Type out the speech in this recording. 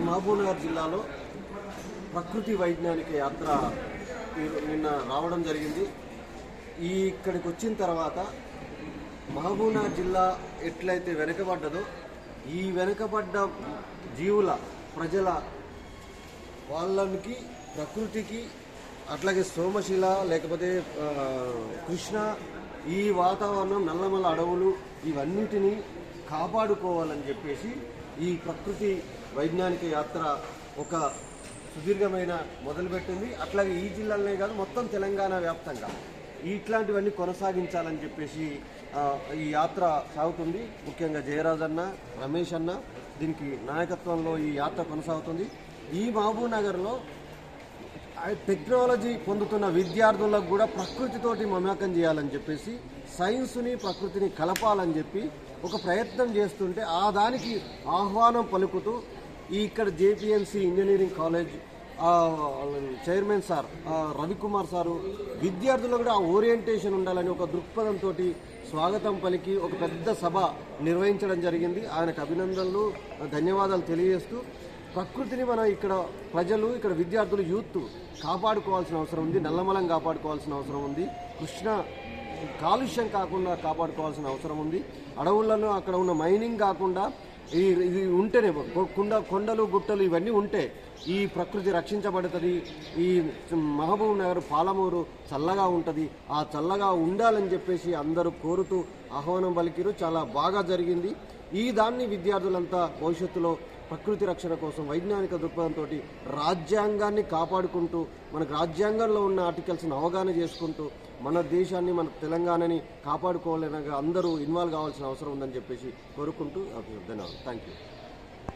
మహబూబ్నగర్ జిల్లాలో ప్రకృతి వైజ్ఞానిక యాత్ర నిన్న రావడం జరిగింది. ఇక్కడికి వచ్చిన తర్వాత మహబూబ్నగర్ జిల్లా ఎట్లయితే వెనుకబడ్డదో ఈ వెనుకబడ్డ జీవుల ప్రజల వాళ్ళకి ప్రకృతికి అట్లాగే సోమశిల లేకపోతే కృష్ణ ఈ వాతావరణం నల్లమల్ల అడవులు ఇవన్నిటినీ కాపాడుకోవాలని చెప్పేసి ఈ ప్రకృతి వైజ్ఞానిక యాత్ర ఒక సుదీర్ఘమైన మొదలుపెట్టింది. అట్లాగే ఈ జిల్లాలోనే కాదు మొత్తం తెలంగాణ వ్యాప్తంగా ఇట్లాంటివన్నీ కొనసాగించాలని చెప్పేసి ఈ యాత్ర సాగుతుంది. ముఖ్యంగా జయరాజ్ అన్న, రమేష్ అన్న దీనికి నాయకత్వంలో ఈ యాత్ర కొనసాగుతుంది. ఈ మహబూబ్నగర్లో టెక్నాలజీ పొందుతున్న విద్యార్థులకు కూడా ప్రకృతితోటి మమేకం చేయాలని చెప్పేసి సైన్స్ని ప్రకృతిని కలపాలని చెప్పి ఒక ప్రయత్నం చేస్తుంటే ఆ దానికి ఆహ్వానం పలుకుతూ ఇక్కడ JPNC engineering college chairman sir Ravikumar sir విద్యార్థులకు కూడా ఓరియంటేషన్ ఉండాలని ఒక దృక్పథంతో స్వాగతం పలికి ఒక పెద్ద సభ నిర్వహించడం జరిగింది. ఆయనకు అభినందనలు, ధన్యవాదాలు తెలియజేస్తూ ప్రకృతిని మనం ఇక్కడ ప్రజలు ఇక్కడ విద్యార్థులు యూత్ కాపాడుకోవాల్సిన అవసరం ఉంది. నల్లమలం కాపాడుకోవాల్సిన అవసరం ఉంది. కృష్ణ కాలుష్యం కాకుండా కాపాడుకోవాల్సిన అవసరం ఉంది. అడవులను అక్కడ ఉన్న మైనింగ్ కాకుండా ఇది ఉంటేనే కొండలు గుట్టలు ఇవన్నీ ఉంటే ఈ ప్రకృతి రక్షించబడుతుంది. ఈ మహబూబ్ నగర్ పాలమూరు చల్లగా ఉంటుంది. ఆ చల్లగా ఉండాలని చెప్పేసి అందరూ కోరుతూ ఆహ్వానం పలికిరు. చాలా బాగా జరిగింది. ఈ దాన్ని విద్యార్థులంతా భవిష్యత్తులో ప్రకృతి రక్షణ కోసం వైజ్ఞానిక దృక్పథంతో రాజ్యాంగాన్ని కాపాడుకుంటూ మనకు రాజ్యాంగంలో ఉన్న ఆర్టికల్స్ని అవగాహన చేసుకుంటూ మన దేశాన్ని మన తెలంగాణని కాపాడుకోవాలనగా అందరూ ఇన్వాల్వ్ కావాల్సిన అవసరం ఉందని చెప్పేసి కోరుకుంటూ ధన్యవాదాలు. Thank you.